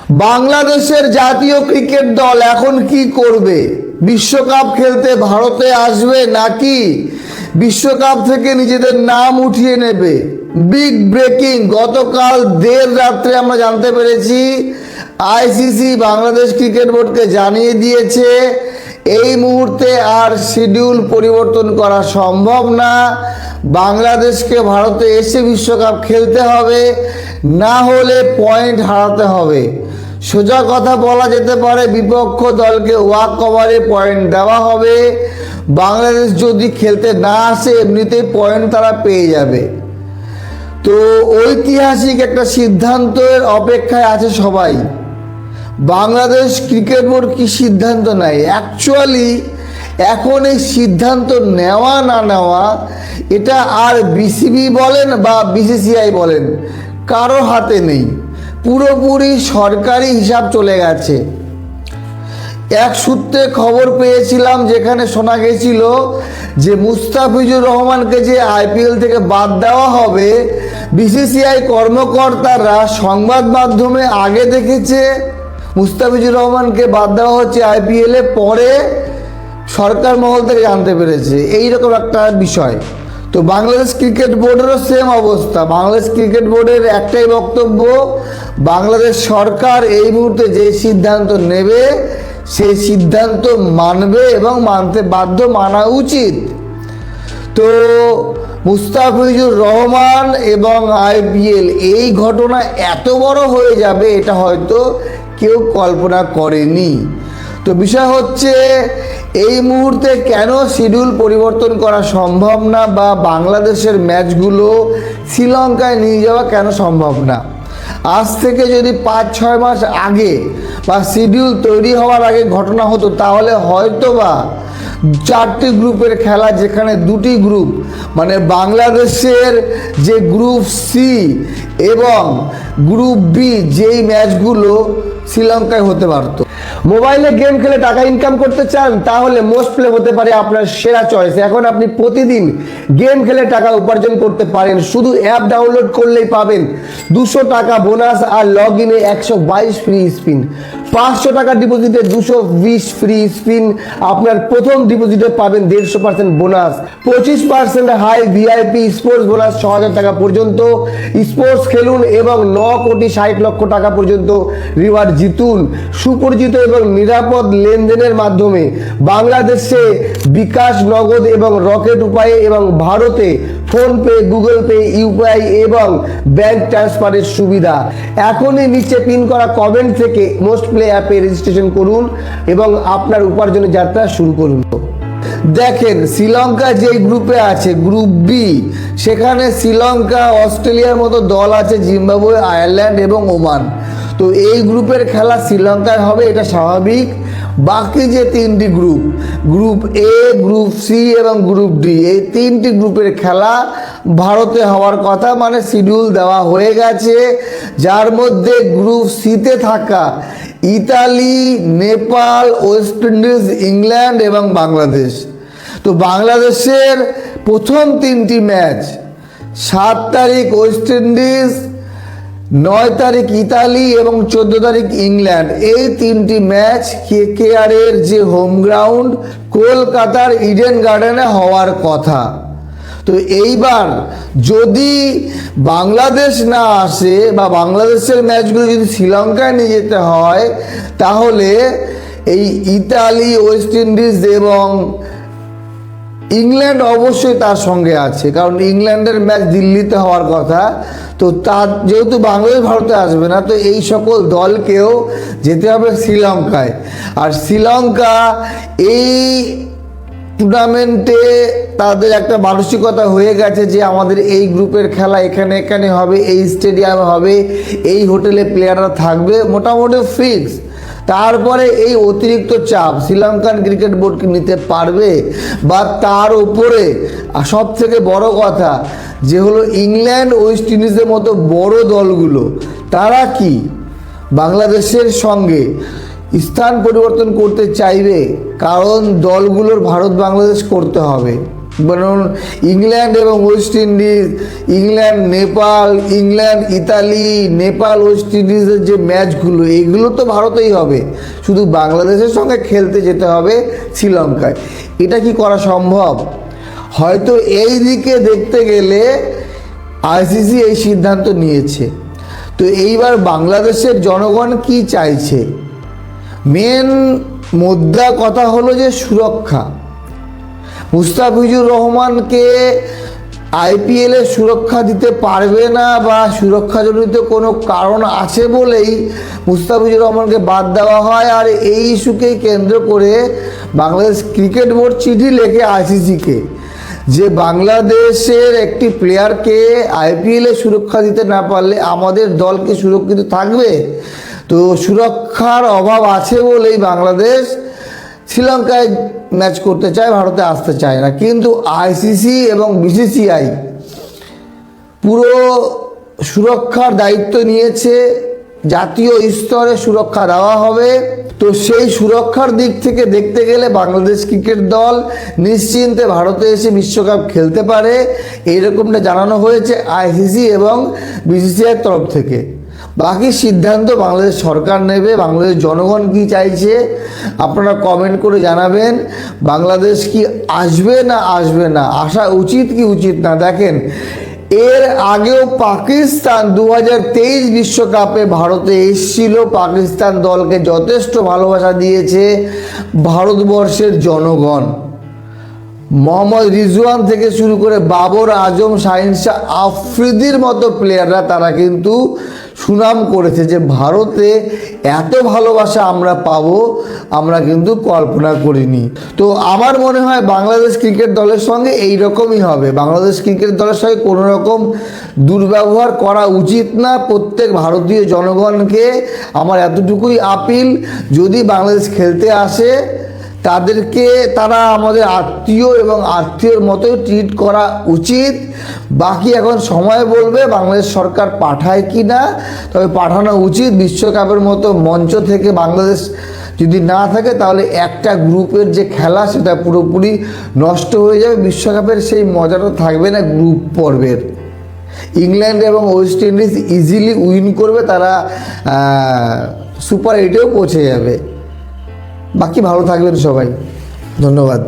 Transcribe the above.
বাংলাদেশের জাতীয় ক্রিকেট দল এখন কি করবে? বিশ্বকাপ খেলতে ভারতে আসবে নাকি বিশ্বকাপ থেকে নিজেদের নাম উঠিয়ে নেবে? বিগ ব্রেকিং, গতকাল দেড় রাত্রে আমরা জানতে পেরেছি আইসিসি বাংলাদেশ ক্রিকেট বোর্ডকে জানিয়ে দিয়েছে এই মুহূর্তে আর শিডিউল পরিবর্তন করা সম্ভব না। বাংলাদেশকে ভারতে এসে বিশ্বকাপ খেলতে হবে, না হলে পয়েন্ট হারাতে হবে। সোজা কথা বলা যেতে পারে বিপক্ষ দলকে ওয়াক ওভারে পয়েন্ট দেওয়া হবে। বাংলাদেশ যদি খেলতে না আসে এমনিতেই পয়েন্ট তারা পেয়ে যাবে। তো ঐতিহাসিক একটা সিদ্ধান্তের অপেক্ষায় আছে সবাই। বাংলাদেশ ক্রিকেট বোর্ড কি সিদ্ধান্ত নেয়? অ্যাকচুয়ালি এখন এই সিদ্ধান্ত নেওয়া না নেওয়া এটা আর বিসিবি বলেন বা বিসিসিআই বলেন কারো হাতে নেই, পুরোপুরি সরকারি হিসাব চলে গেছে। এক সূত্রে খবর পেয়েছিলাম যেখানে শোনা গেছিল যে মুস্তাফিজুর রহমানকে যে আইপিএল থেকে বাদ দেওয়া হবে, বিসিসিআই কর্মকর্তারা সংবাদ মাধ্যমে আগে দেখেছে মুস্তাফিজুর রহমানকে বাদ দেওয়া হচ্ছে আইপিএলে, পরে সরকার মহল থেকে জানতে পেরেছে এইরকম একটা বিষয়। তো বাংলাদেশ ক্রিকেট বোর্ডেরও সেম অবস্থা। বাংলাদেশ ক্রিকেট বোর্ডের একটাই বক্তব্য, বাংলাদেশ সরকার এই মুহূর্তে যে সিদ্ধান্ত নেবে সেই সিদ্ধান্ত মানবে এবং মানতে বাধ্য, মানা উচিত। তো মুস্তাফিজুর রহমান এবং আইপিএল এই ঘটনা এত বড় হয়ে যাবে এটা হয়তো কেউ কল্পনা করেনি। তো বিষয় হচ্ছে এই মুহূর্তে কেন শিডিউল পরিবর্তন করা সম্ভব না বা বাংলাদেশের ম্যাচগুলো শ্রীলঙ্কায় নিয়ে যাওয়া কেন সম্ভব না? আজ থেকে যদি 5-6 মাস আগে বা শিডিউল তৈরি হওয়ার আগে ঘটনা হতো তাহলে হয়তো বা 4টি গ্রুপের খেলা, যেখানে 2টি গ্রুপ মানে বাংলাদেশের যে গ্রুপ সি এবং গ্রুপ বি, যেই ম্যাচগুলো শ্রীলঙ্কায় হতে পারত। মোবাইলে গেম খেলে টাকা ইনকাম করতে চান তাহলে মোস্ট প্লে হতে পারে আপনার সেরা চয়েস। এখন আপনি প্রতিদিন গেম খেলে টাকা উপার্জন করতে পারেন। শুধু অ্যাপ ডাউনলোড করলেই পাবেন 200 টাকা বোনাস আর লগ ইনে 122 ফ্রি স্পিন। 500 টাকা ডিপোজিটে 220 ফ্রি স্পিন। আপনার প্রথম ডিপোজিটে পাবেন 150% bonus, 25% high VIP sports bonus 6000 টাকা পর্যন্ত। স্পোর্টস খেলুন এবং 9,60,00,000 টাকা পর্যন্ত রিওয়ার্ড জিতুন। সুপরিচিত এবং নিরাপদ লেনদেনের মাধ্যমে বাংলাদেশে বিকাশ, নগদ এবং রকেট উপায়ে এবং ভারতে ফোনপে, গুগল পে, ইউপিআই এবং ব্যাংক ট্রান্সফারের সুবিধা। এখনই নিচে পিন করা কমেন্ট থেকে মোস্ট প্লে অ্যাপে রেজিস্ট্রেশন করুন এবং আপনার উপার্জনের যাত্রা শুরু করুন। দেখেন, শ্রীলঙ্কা যেই গ্রুপে আছে গ্রুপ বি, সেখানে শ্রীলঙ্কা, অস্ট্রেলিয়ার মতো দল আছে, জিম্বাবুয়ে, আয়ারল্যান্ড এবং ওমান। তো এই গ্রুপের খেলা শ্রীলঙ্কায় হবে, এটা স্বাভাবিক। বাকি যে 3টি group, group A, group C এবং গ্রুপ ডি, এই 3টি গ্রুপের খেলা ভারতে হওয়ার কথা, মানে শিডিউল দেওয়া হয়ে গেছে। যার মধ্যে গ্রুপ সিতে থাকা Italy, Nepal, West Indies, England এবং বাংলাদেশ। তো বাংলাদেশের প্রথম 3টি ম্যাচ 7 তারিখ ওয়েস্ট ইন্ডিজ, 9 তারিখ ইতালি এবং 14 তারিখ ইংল্যান্ড। এই 3টি ম্যাচ কেকেআর এর যে হোম গ্রাউন্ড কলকাতার ইডেন গার্ডেনে হওয়ার কথা। তো এইবার যদি বাংলাদেশ না আসে বা বাংলাদেশের ম্যাচগুলো যদি শ্রীলঙ্কায় নিয়ে যেতে হয়, তাহলে এই ইতালি, ওয়েস্ট ইন্ডিজ এবং ইংল্যান্ড অবশ্যই তার সঙ্গে আছে, কারণ ইংল্যান্ডের ম্যাচ দিল্লিতে হওয়ার কথা। তো তার যেহেতু বাংলাদেশ ভারতে আসবে না, তো এই সকল দলকেও যেতে হবে শ্রীলঙ্কায়। আর শ্রীলঙ্কা এই টুর্নামেন্টে তাদের একটা মানসিকতা হয়ে গেছে যে আমাদের এই গ্রুপের খেলা এখানে এখানে হবে, এই স্টেডিয়ামে হবে, এই হোটেলে প্লেয়াররা থাকবে, মোটামুটি ফিক্স। তারপরে এই অতিরিক্ত চাপ শ্রীলঙ্কান ক্রিকেট বোর্ডকে নিতে পারবে? বা তার উপরে সব থেকে বড় কথা যে হলো ইংল্যান্ড, ওয়েস্ট ইন্ডিজের মতো বড় দলগুলো, তারা কি বাংলাদেশের সঙ্গে স্থান পরিবর্তন করতে চাইবে? কারণ দলগুলোর ভারত বাংলাদেশ করতে হবে। বলুন ইংল্যান্ড এবং West Indies, England Nepal, England Italy, Nepal West ইন্ডিজের যে ম্যাচগুলো, এগুলো তো ভারতেই হবে, শুধু বাংলাদেশের সঙ্গে খেলতে যেতে হবে শ্রীলঙ্কায়। এটা কি করা সম্ভব? হয়তো এই দিকে দেখতে গেলে আইসিসি এই সিদ্ধান্ত নিয়েছে। তো এইবার বাংলাদেশের জনগণ কি চাইছে? মেন মুদ্রা কথা হলো যে সুরক্ষা। মুস্তাফিজুর রহমানকে আইপিএলে সুরক্ষা দিতে পারবে না বা সুরক্ষাজনিত কোনো কারণ আছে বলেই মুস্তাফিজুর রহমানকে বাদ দেওয়া হয়। আর এই ইস্যুকেই কেন্দ্র করে বাংলাদেশ ক্রিকেট বোর্ড চিঠি লেখে আইসিসিকে যে বাংলাদেশের একটি প্লেয়ারকে আইপিএলে সুরক্ষা দিতে না পারলে আমাদের দল কি সুরক্ষিত থাকবে? তো সুরক্ষার অভাব আছে বলেই বাংলাদেশ শ্রীলঙ্কায় ম্যাচ করতে চায়, ভারতে আসতে চায় না। কিন্তু আইসিসি এবং বিসিসিআই পুরো সুরক্ষার দায়িত্ব নিয়েছে, জাতীয় স্তরে সুরক্ষা দেওয়া হবে। তো সেই সুরক্ষার দিক থেকে দেখতে গেলে বাংলাদেশ ক্রিকেট দল নিশ্চিন্তে ভারতে এসে বিশ্বকাপ খেলতে পারে, এইরকমটা জানানো হয়েছে আইসিসি এবং বিসিসিআইয়ের তরফ থেকে। বাকি সিদ্ধান্ত বাংলাদেশ সরকার নেবে। বাংলাদেশ জনগণ কি চাইছে আপনারা কমেন্ট করে জানাবেন। বাংলাদেশ কি আসবে না আসবে না, আসা উচিত কি উচিত না? দেখেন, এর আগেও পাকিস্তান 2023 বিশ্বকাপে ভারতে এসেছিল, পাকিস্তান দলকে যথেষ্ট ভালোবাসা দিয়েছে ভারতবর্ষের জনগণ। মোহাম্মদ রিজওয়ান থেকে শুরু করে বাবর আজম, শাহিন শাহ আফ্রিদির মতো প্লেয়াররা তারা কিন্তু সুনাম করেছে যে ভারতে এত ভালোবাসা আমরা পাবো, আমরা কিন্তু কল্পনা করিনি। তো আমার মনে হয় বাংলাদেশ ক্রিকেট দলের সঙ্গে এই রকমই হবে। বাংলাদেশ ক্রিকেট দলের সঙ্গে কোনো রকম দুর্ব্যবহার করা উচিত না। প্রত্যেক ভারতীয় জনগণকে আমার এতটুকুই আপিল, যদি বাংলাদেশ খেলতে আসে তাদেরকে তারা আমাদের আত্মীয় এবং আত্মীয়র মতোই ট্রিট করা উচিত। বাকি এখন সময় বলবে বাংলাদেশ সরকার পাঠায় কি না, তবে পাঠানো উচিত। বিশ্বকাপের মতো মঞ্চ থেকে বাংলাদেশ যদি না থাকে তাহলে একটা গ্রুপের যে খেলা সেটা পুরোপুরি নষ্ট হয়ে যাবে। বিশ্বকাপের সেই মজাটা থাকবে না গ্রুপ পর্বের। ইংল্যান্ড এবং ওয়েস্ট ইন্ডিজ ইজিলি উইন করবে, তারা সুপার 8-এও পৌঁছে যাবে। বাকি ভালো থাকবেন সবাই, ধন্যবাদ।